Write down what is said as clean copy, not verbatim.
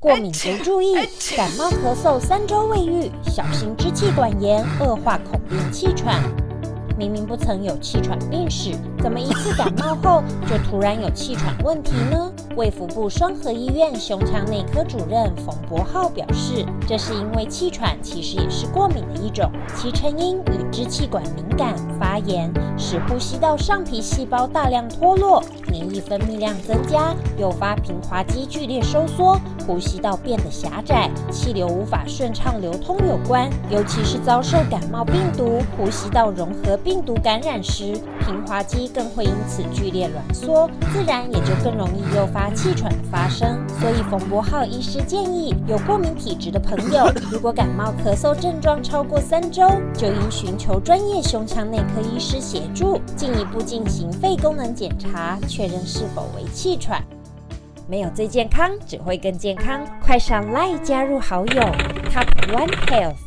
过敏不注意，感冒咳嗽3周未愈，小心支气管炎恶化恐变气喘。明明不曾有气喘病史，怎么一次感冒后就突然有气喘问题呢？卫福部双和医院胸腔内科主任冯博浩表示，这是因为气喘其实也是过敏的一种，其成因与支气管敏感发炎，使呼吸道上皮细胞大量脱落，黏液分泌量增加，诱发平滑肌剧烈收缩，呼吸道变得狭窄，气流无法顺畅流通有关。尤其是遭受感冒病毒、呼吸道融合病毒感染时，平滑肌更会因此剧烈挛缩，自然也就更容易诱发气喘的发生。所以冯博浩医师建议，有过敏体质的朋友，如果感冒咳嗽症状超过3周，就应寻求专业胸腔内科医师协助，进一步进行肺功能检查，确认是否为气喘。没有最健康，只会更健康。快上 LINE 加入好友 Top One Health。